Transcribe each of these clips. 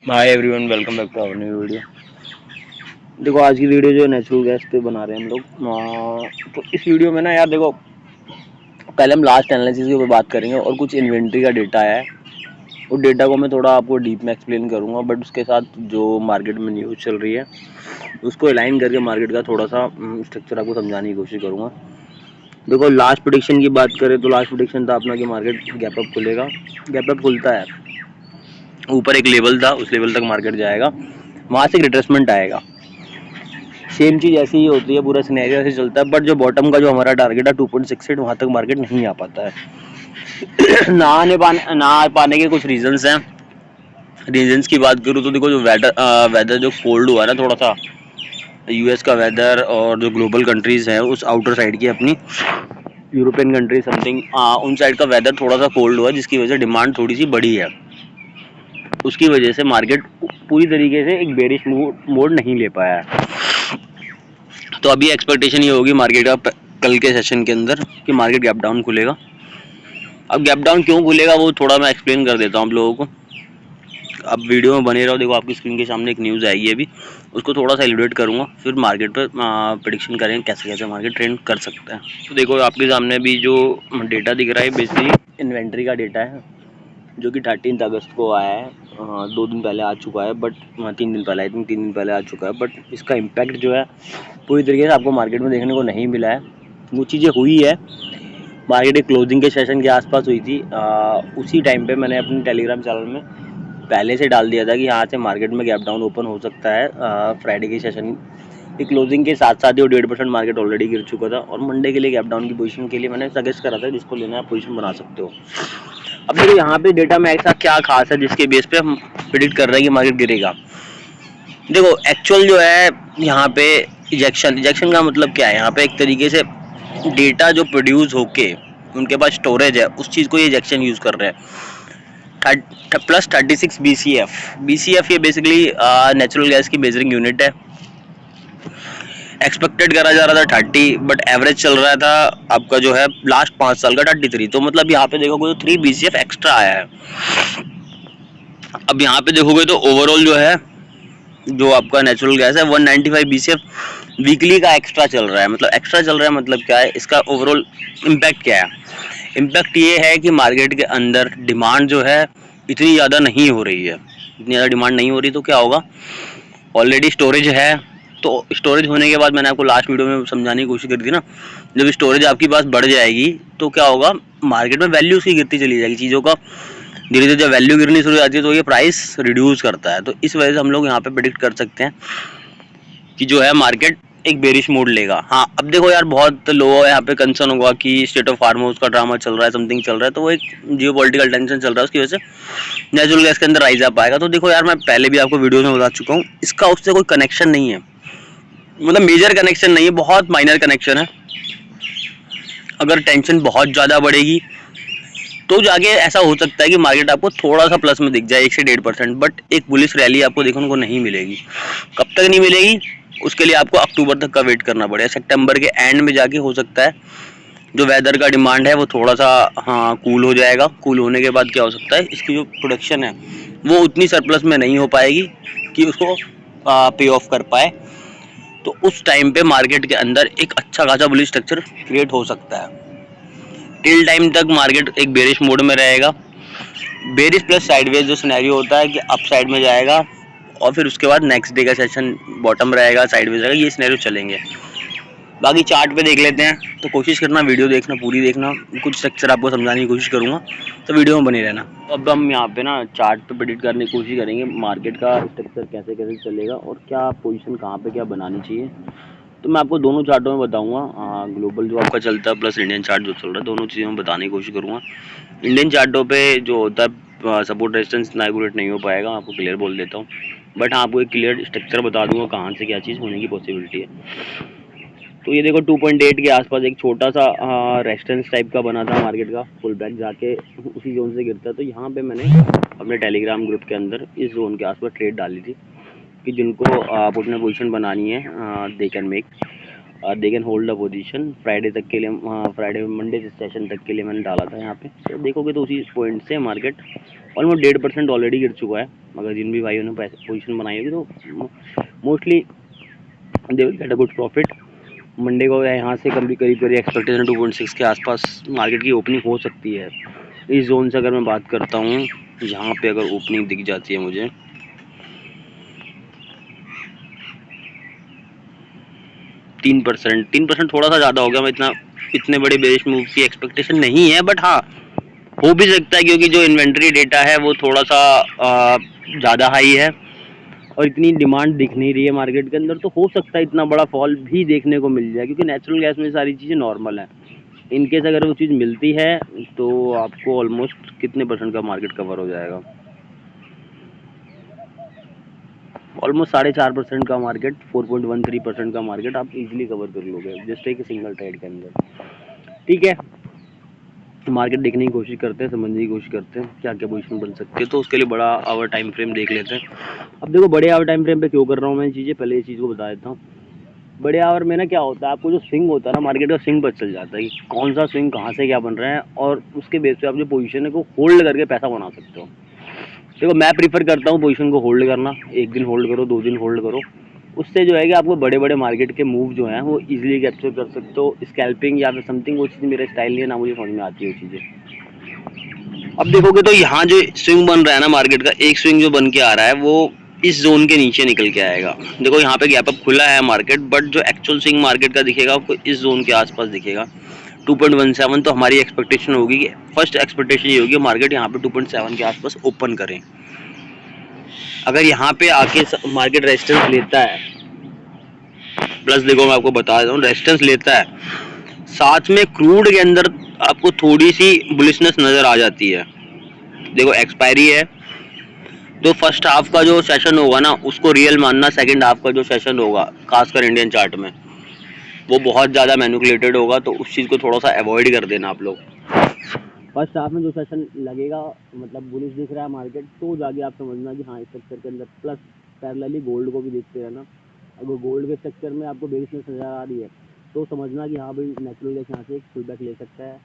Hi everyone, welcome back to our new video. देखो आज की वीडियो जो नेचुरल गैस पे बना रहे हैं हम लोग। तो इस वीडियो में ना यार देखो, पहले हम लास्ट एनालिसिस के ऊपर बात करेंगे और कुछ इन्वेंट्री का डेटा है। उस डेटा को मैं थोड़ा आपको डीप में एक्सप्लेन करूंगा, बट उसके साथ जो मार्केट में न्यूज़ चल रही है उसको अलाइन करके मार्केट का थोड़ा सा स्ट्रक्चर आपको समझाने की कोशिश करूँगा। देखो लास्ट प्रेडिक्शन की बात करें तो लास्ट प्रेडिक्शन था अपना कि मार्केट गैप अप खुलेगा। गैप अप खुलता है, ऊपर एक लेवल था, उस लेवल तक मार्केट जाएगा, वहाँ से रिट्रेसमेंट आएगा। सेम चीज़ ऐसी ही होती है, पूरा सिनेरियो ऐसे चलता है। बट जो बॉटम का जो हमारा टारगेट है 2.68, वहाँ तक मार्केट नहीं आ पाता है। ना आ पाने के कुछ रीजंस हैं। रीजंस की बात करूँ तो देखो, जो वेदर जो कोल्ड हुआ ना थोड़ा सा, यूएस का वेदर और जो ग्लोबल कंट्रीज हैं उस आउटर साइड की अपनी यूरोपियन कंट्री समथिंग, उन साइड का वेदर थोड़ा सा कोल्ड हुआ, जिसकी वजह से डिमांड थोड़ी सी बढ़ी है। उसकी वजह से मार्केट पूरी तरीके से एक बेरिश मोड नहीं ले पाया है। तो अभी एक्सपेक्टेशन ये होगी मार्केट का कल के सेशन के अंदर कि मार्केट गैप डाउन खुलेगा। अब गैप डाउन क्यों खुलेगा वो थोड़ा मैं एक्सप्लेन कर देता हूँ आप लोगों को। अब वीडियो में बने रहो। देखो आपकी स्क्रीन के सामने एक न्यूज़ आएगी अभी, उसको थोड़ा सा एलिब्रेट करूँगा, फिर मार्केट पर प्रेडिक्शन करेंगे कैसे कैसे मार्केट ट्रेंड कर सकता है। तो देखो आपके सामने भी जो डेटा दिख रहा है बेसिकली इन्वेंट्री का डेटा है, जो कि 13 अगस्त को आया है। 2 दिन पहले आ चुका है, बट 3 दिन पहले, आई थिंक 3 दिन पहले आ चुका है। बट इसका इम्पैक्ट जो है पूरी तरीके से आपको मार्केट में देखने को नहीं मिला है। वो चीज़ें हुई है, मार्केट एक क्लोजिंग के सेशन के आसपास हुई थी। उसी टाइम पे मैंने अपने टेलीग्राम चैनल में पहले से डाल दिया था कि यहाँ से मार्केट में गैप डाउन ओपन हो सकता है। फ्राइडे के सेशन की क्लोजिंग के साथ साथ ही 1.5% मार्केट ऑलरेडी गिर चुका था, और मंडे के लिए गैप डाउन की पोजीशन के लिए मैंने सजेस्ट करा था जिसको लेना है पोजीशन बना सकते हो। अब देखो यहाँ पे डेटा में ऐसा क्या खास है जिसके बेस पे हम प्रिडिक्ट कर रहे हैं कि मार्केट गिरेगा। देखो एक्चुअल जो है यहाँ पे इजेक्शन का मतलब क्या है, यहाँ पे एक तरीके से डेटा जो प्रोड्यूस होके उनके पास स्टोरेज है, उस चीज़ को ये इजेक्शन यूज़ कर रहे हैं। प्लस 36 BCF ये बेसिकली नेचुरल गैस की मेजरिंग यूनिट है। एक्सपेक्टेड करा जा रहा था 30, बट एवरेज चल रहा था आपका जो है लास्ट 5 साल का 33। तो मतलब यहाँ पे देखोगे तो 3 BCF एक्स्ट्रा आया है। अब यहाँ पे देखोगे तो ओवरऑल जो है जो आपका नेचुरल गैस है 195 BCF वीकली का एक्स्ट्रा चल रहा है। मतलब एक्स्ट्रा चल रहा है मतलब क्या है, इसका ओवरऑल इम्पैक्ट क्या है? इम्पैक्ट ये है कि मार्केट के अंदर डिमांड जो है इतनी ज़्यादा नहीं हो रही है। इतनी ज़्यादा डिमांड नहीं हो रही तो क्या होगा, ऑलरेडी स्टोरेज है। तो स्टोरेज होने के बाद मैंने आपको लास्ट वीडियो में समझाने की कोशिश करी थी ना, जब स्टोरेज आपके पास बढ़ जाएगी तो क्या होगा, मार्केट में वैल्यू उसकी गिरती चली जाएगी चीज़ों का। धीरे धीरे जब वैल्यू गिरनी शुरू हो जाती है तो ये प्राइस रिड्यूस करता है। तो इस वजह से हम लोग यहाँ पे प्रेडिक्ट कर सकते हैं कि जो है मार्केट एक बेरिश मोड लेगा। हाँ अब देखो यार, बहुत लोगों को यहाँ पे कंसर्न होगा कि स्टेट ऑफ हार्मोस का ड्रामा चल रहा है, समथिंग चल रहा है, तो वो एक जियो पॉलिटिकल टेंशन चल रहा है, उसकी वजह से नेचुरल गैस के अंदर राइज अप आएगा। तो देखो यार, मैं पहले भी आपको वीडियो में बता चुका हूँ, इसका उससे कोई कनेक्शन नहीं है, मतलब मेजर कनेक्शन नहीं है, बहुत माइनर कनेक्शन है। अगर टेंशन बहुत ज़्यादा बढ़ेगी तो जाके ऐसा हो सकता है कि मार्केट आपको थोड़ा सा प्लस में दिख जाए 1 से 1.5%, बट एक बुलिश रैली आपको देखने को नहीं मिलेगी। कब तक नहीं मिलेगी, उसके लिए आपको अक्टूबर तक का वेट करना पड़ेगा। सितंबर के एंड में जाके हो सकता है जो वेदर का डिमांड है वो थोड़ा सा कूल हो जाएगा। कूल होने के बाद क्या हो सकता है, इसकी जो प्रोडक्शन है वो उतनी सरप्लस में नहीं हो पाएगी कि उसको पे ऑफ कर पाए। तो उस टाइम पे मार्केट के अंदर एक अच्छा खासा बुलिश स्ट्रक्चर क्रिएट हो सकता है। टिल टाइम तक मार्केट एक बेरिश मोड में रहेगा। बेरिश प्लस साइडवेज जो सिनेरियो होता है कि अप साइड में जाएगा और फिर उसके बाद नेक्स्ट डे का सेशन बॉटम रहेगा, साइडवेज रहेगा, ये सिनेरियो चलेंगे। बाकी चार्ट पे देख लेते हैं, तो कोशिश करना वीडियो देखना, पूरी देखना, कुछ स्ट्रक्चर आपको समझाने की कोशिश करूँगा, तो वीडियो में बने रहना। अब हम यहाँ पे ना चार्ट पे प्रेडिक्ट करने की कोशिश करेंगे मार्केट का स्ट्रक्चर कैसे कैसे चलेगा और क्या पोजीशन कहाँ पे क्या बनानी चाहिए। तो मैं आपको दोनों चार्टों में बताऊंगा, ग्लोबल जो आपका चलता है प्लस इंडियन चार्ट जो चल रहा है, दोनों चीज़ें मैं बताने की कोशिश करूँगा। इंडियन चार्टों पे जो होता है सपोर्ट रेजिस्टेंस इतना एक्यूरेट नहीं हो पाएगा, आपको क्लियर बोल देता हूँ, बट हाँ आपको एक क्लियर स्ट्रक्चर बता दूंगा कहाँ से क्या चीज़ होने की पॉसिबिलिटी है। तो ये देखो 2.8 के आसपास एक छोटा सा रेजिस्टेंस टाइप का बना था मार्केट का, फुल बैक जाके उसी जोन से गिरता है। तो यहाँ पे मैंने अपने टेलीग्राम ग्रुप के अंदर इस जोन के आसपास ट्रेड डाली थी कि जिनको पुट में पोजीशन बनानी है they can make. They can hold a position Friday तक के लिए, फ्राइडे मंडे सेशन तक के लिए मैंने डाला था यहाँ पे। तो देखोगे तो उसी पॉइंट से मार्केट ऑलमोस्ट 1.5% ऑलरेडी गिर चुका है। अगर जिन भी भाइयों ने पोजीशन बनाई होगी तो mostly they will get a good profit. Monday को यहाँ से कभी करीब एक्सपेक्टेशन 2.6 के आसपास मार्केट की ओपनिंग हो सकती है। इस जोन से अगर मैं बात करता हूँ, यहाँ पे अगर ओपनिंग दिख जाती है मुझे 3% थोड़ा सा ज़्यादा हो गया। मैं इतने बड़े बेरिश मूव की एक्सपेक्टेशन नहीं है, बट हाँ हो भी सकता है क्योंकि जो इन्वेंट्री डेटा है वो थोड़ा सा ज़्यादा हाई है और इतनी डिमांड दिख नहीं रही है मार्केट के अंदर, तो हो सकता है इतना बड़ा फॉल भी देखने को मिल जाए क्योंकि नेचुरल गैस में सारी चीज़ें नॉर्मल है। इनकेस अगर वो चीज़ मिलती है तो आपको ऑलमोस्ट कितने % का मार्केट कवर हो जाएगा, ऑलमोस्ट 4.5% का मार्केट, 4.13% का मार्केट आप इजीली कवर कर लोगे जस्ट एक सिंगल ट्रेड के अंदर। ठीक है, मार्केट देखने की कोशिश करते हैं, समझने की कोशिश करते हैं क्या क्या पोजीशन बन सकती है। तो उसके लिए बड़ा आवर टाइम फ्रेम देख लेते हैं। अब देखो बड़े आवर टाइम फ्रेम पे क्यों कर रहा हूँ मैं चीज़ें, पहले ये चीज़ को बता देता हूँ। बड़े आवर में ना क्या होता है, आपको जो स्विंग होता है ना मार्केट का, स्विंग पता चल जाता है कि कौन सा स्विंग कहाँ से क्या बन रहा है और उसके बेस पे आप जो पोजीशन है को होल्ड करके पैसा बना सकते हो। देखो मैं प्रीफर करता हूँ पोजीशन को होल्ड करना, 1 दिन होल्ड करो, 2 दिन होल्ड करो। उससे जो है कि आपको बड़े बड़े मार्केट के मूव जो हैं वो इजीली कैप्चर कर सकते हो। स्कैल्पिंग या फिर समथिंग वो चीज़ मेरा स्टाइल नहीं है, ना मुझे समझ में आती है वो चीज़ें। अब देखोगे तो यहाँ जो स्विंग बन रहा है ना मार्केट का, एक स्विंग जो बन के आ रहा है वो इस जोन के नीचे निकल के आएगा। देखो यहाँ पे गैप अप खुला है मार्केट, बट जो एक्चुअल स्विंग मार्केट का दिखेगा आपको इस जोन के आसपास दिखेगा 2.17। तो हमारी एक्सपेक्टेशन होगी कि फर्स्ट एक्सपेक्टेशन ये होगी मार्केट यहाँ पे 2.7 के आसपास ओपन करें। अगर यहाँ पे आके मार्केट रेजिस्टेंस लेता है, प्लस देखो मैं आपको बता देता हूँ रेजिस्टेंस लेता है, साथ में क्रूड के अंदर आपको थोड़ी सी बुलिशनेस नजर आ जाती है। देखो एक्सपायरी है तो फर्स्ट हाफ का जो सेशन होगा ना उसको रियल मानना, सेकंड हाफ का जो सेशन होगा खासकर इंडियन चार्ट में वो बहुत ज़्यादा मैनिपुलेटेड होगा, तो उस चीज़ को थोड़ा सा अवॉइड कर देना आप लोग। फर्स्ट हाफ में जो सेशन लगेगा मतलब बुलिश दिख रहा है मार्केट, तो जाके आप समझना कि हाँ इस स्ट्रक्चर के अंदर, प्लस पैरेलली गोल्ड को भी देखते रहना। अगर गोल्ड के स्ट्रक्चर में आपको बेरिशनेस नजर आ रही है तो समझना कि हाँ भाई नेचुरल गैस यहाँ से एक फुल बैक ले सकता है।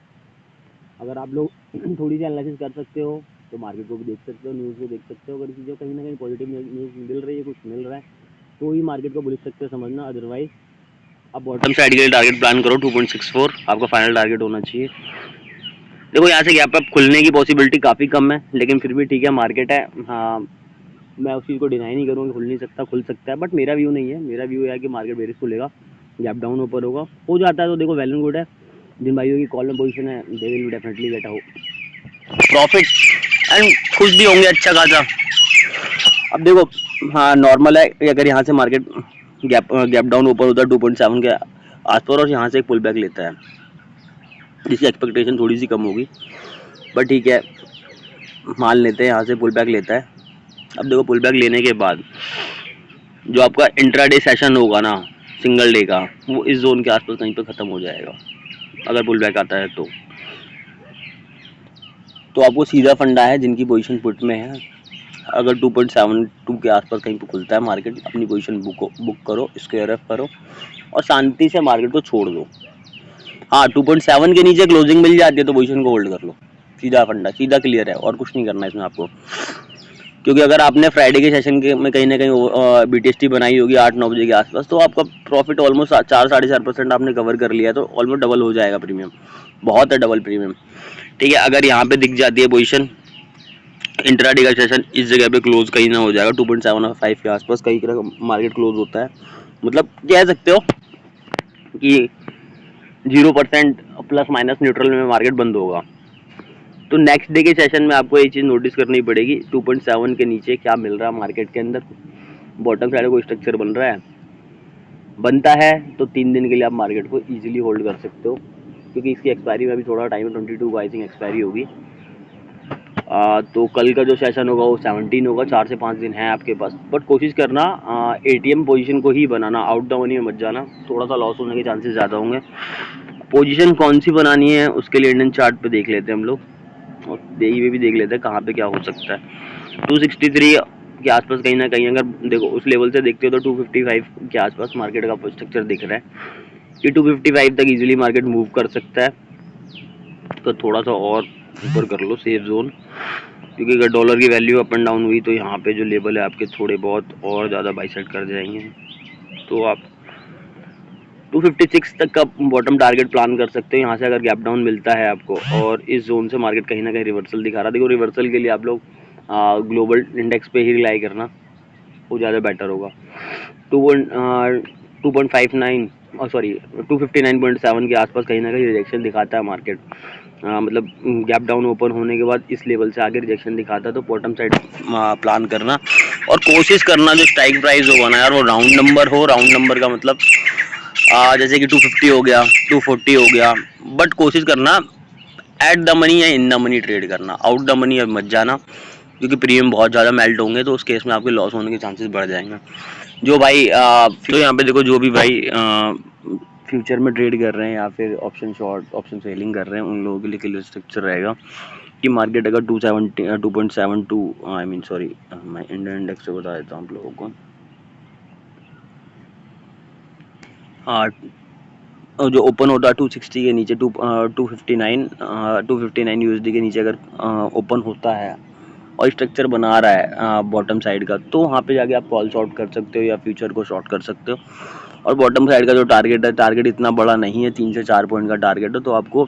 अगर आप लोग थोड़ी सी एनालिसिस कर सकते हो तो मार्केट को भी देख सकते हो, न्यूज़ को देख सकते हो। अगर चीज़ों कहीं ना कहीं पॉजिटिव न्यूज़ मिल रही है, कुछ मिल रहा है तो ही मार्केट को बुलिश सेक्टर समझना, अदरवाइज आप बॉटम साइड के लिए टारगेट प्लान करो 2.64 आपका फाइनल टारगेट होना चाहिए। देखो यहाँ से गैप अप खुलने की पॉसिबिलिटी काफ़ी कम है, लेकिन फिर भी ठीक है मार्केट है। हाँ मैं उस चीज़ को डिनाई नहीं करूँगा, खुल नहीं सकता, खुल सकता है, बट मेरा व्यू नहीं है। मेरा व्यू है कि मार्केट बेरिश खुलेगा, गैप डाउन ऊपर होगा, हो जाता है तो देखो वेल एंड गुड है। जिन भाइयों की कॉल में पोजीशन है they will definitely get profit and खुश भी होंगे अच्छा खासा। अब देखो हाँ नॉर्मल है, अगर यहाँ से मार्केट गैप डाउन ऊपर होता है 2.7 के आसपास और यहाँ से एक पुल बैक लेता है, जिसकी एक्सपेक्टेशन थोड़ी सी कम होगी, बट ठीक है मान लेते हैं यहाँ से पुल बैक लेता है। अब देखो पुल बैक लेने के बाद जो आपका इंट्राडे सेशन होगा ना सिंगल डे का, वो इस जोन के आसपास कहीं पे ख़त्म हो जाएगा अगर पुल बैक आता है तो आपको सीधा फंडा है जिनकी पोजीशन पुट में है, अगर 2.72 के आसपास कहीं पे खुलता है मार्केट अपनी पोजीशन बुक करो, स्क्वायर ऑफ करो और शांति से मार्केट को छोड़ दो। हाँ 2.7 के नीचे क्लोजिंग मिल जाती है तो पोजीशन को होल्ड कर लो, सीधा फंडा, सीधा क्लियर है और कुछ नहीं करना इसमें आपको। क्योंकि अगर आपने फ्राइडे के सेशन के में कहीं ना कहीं BTST बनाई होगी 8-9 बजे के आसपास तो आपका प्रॉफिट ऑलमोस्ट 4-4.5% आपने कवर कर लिया, तो ऑलमोस्ट डबल हो जाएगा प्रीमियम, बहुत है डबल प्रीमियम। ठीक है, अगर यहाँ पे दिख जाती है पोजीशन इंट्राडे का सेशन इस जगह पे क्लोज कहीं ना हो जाएगा 2.75 के आसपास कहीं मार्केट क्लोज होता है, मतलब कह सकते हो कि 0% प्लस माइनस न्यूट्रल में मार्केट बंद होगा। तो नेक्स्ट डे के सेशन में आपको ये चीज़ नोटिस करनी पड़ेगी 2.7 के नीचे क्या मिल रहा है मार्केट के अंदर, बॉटम साइड को स्ट्रक्चर बन रहा है, बनता है तो 3 दिन के लिए आप मार्केट को इजीली होल्ड कर सकते हो, क्योंकि इसकी एक्सपायरी में अभी थोड़ा टाइम है, 22 को आई थिंक एक्सपायरी होगी। तो कल का जो सेशन होगा वो 17 होगा, 4 से 5 दिन है आपके पास, बट कोशिश करना ATM पोजीशन को ही बनाना, आउट द मनी में मत जाना, थोड़ा सा लॉस होने के चांसेस ज़्यादा होंगे। पोजीशन कौन सी बनानी है उसके लिए इंडियन चार्ट पे देख लेते हैं हम लोग, और देही में भी देख लेते हैं कहाँ पे क्या हो सकता है। 263 के आसपास कहीं ना कहीं अगर देखो उस लेवल से देखते हो तो 255 के आसपास मार्केट का स्ट्रक्चर दिख रहा है। ये 255 तक इजीली मार्केट मूव कर सकता है, तो थोड़ा सा और ऊपर कर लो सेफ जोन, क्योंकि अगर डॉलर की वैल्यू अप एंड डाउन हुई तो यहाँ पे जो लेवल है आपके थोड़े बहुत और ज़्यादा बाई साइड कर जाएंगे। तो आप 256 तक का बॉटम टारगेट प्लान कर सकते हो। यहाँ से अगर गैप डाउन मिलता है आपको और इस जोन से मार्केट कहीं ना कहीं रिवर्सल दिखा रहा है, देखो रिवर्सल के लिए आप लोग ग्लोबल इंडेक्स पे ही रिलाई करना, वो ज़्यादा बेटर होगा। 2.59 सॉरी 259.7 के आसपास कहीं ना कहीं रिजेक्शन दिखाता है मार्केट, मतलब गैप डाउन ओपन होने के बाद इस लेवल से आगे रिजेक्शन दिखाता है, तो बॉटम साइड प्लान करना और कोशिश करना जो स्ट्राइक प्राइस होगा ना यार वो राउंड नंबर हो। राउंड नंबर का मतलब जैसे कि 250 हो गया, 240 हो गया, बट कोशिश करना एट द मनी या इन द मनी ट्रेड करना, आउट द मनी अब मत जाना, क्योंकि प्रीमियम बहुत ज़्यादा मेल्ट होंगे तो उस केस में आपके लॉस होने के चांसेस बढ़ जाएंगे। जो भाई तो यहाँ पे देखो जो भी भाई फ्यूचर में ट्रेड कर रहे हैं या फिर ऑप्शन शॉर्ट ऑप्शन सेलिंग कर रहे हैं, उन लोगों के लिए क्लियर स्ट्रक्चर रहेगा कि मार्केट अगर 2.72 आई मीन सॉरी मैं इंडियन इंडेक्स से बता देता हूँ आप लोगों को, जो ओपन होता है 260 के नीचे 259 यूएसडी के नीचे अगर ओपन होता है और स्ट्रक्चर बना रहा है बॉटम साइड का, तो वहाँ पे जाके आप कॉल शॉर्ट कर सकते हो या फ्यूचर को शॉर्ट कर सकते हो। और बॉटम साइड का जो टारगेट है, टारगेट इतना बड़ा नहीं है, 3 से 4 पॉइंट का टारगेट है, तो आपको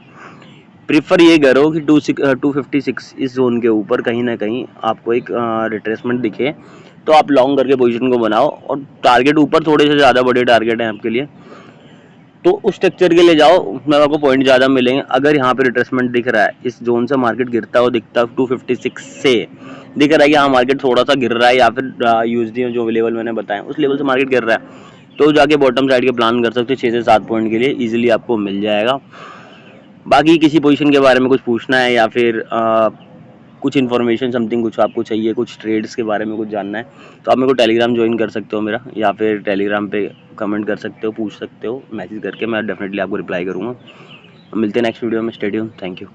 प्रीफर ये करो कि 256 इस जोन के ऊपर कहीं ना कहीं आपको एक रिट्रेसमेंट दिखे तो आप लॉन्ग करके पोजीशन को बनाओ, और टारगेट ऊपर थोड़े से ज़्यादा बड़े टारगेट हैं आपके लिए तो उस स्ट्रक्चर के लिए जाओ, उसमें आपको पॉइंट ज़्यादा मिलेंगे। अगर यहाँ पे रिट्रेसमेंट दिख रहा है, इस जोन से मार्केट गिरता हो दिखता है 256 से दिख रहा है कि हाँ मार्केट थोड़ा सा गिर रहा है, या फिर यूएसडी जो लेवल मैंने बताया उस लेवल से मार्केट गिर रहा है, तो जाके बॉटम साइड के प्लान कर सकते हो 6 से 7 पॉइंट के लिए, इजीली आपको मिल जाएगा। बाकी किसी पोजीशन के बारे में कुछ पूछना है या फिर कुछ इन्फॉर्मेशन समथिंग कुछ आपको चाहिए, कुछ ट्रेड्स के बारे में कुछ जानना है, तो आप मेरे को टेलीग्राम ज्वाइन कर सकते हो मेरा, या फिर टेलीग्राम पे कमेंट कर सकते हो, पूछ सकते हो मैसेज करके, मैं डेफिनेटली आपको रिप्लाई करूँगा। मिलते हैं नेक्स्ट वीडियो में, स्टे ट्यून्ड, थैंक यू।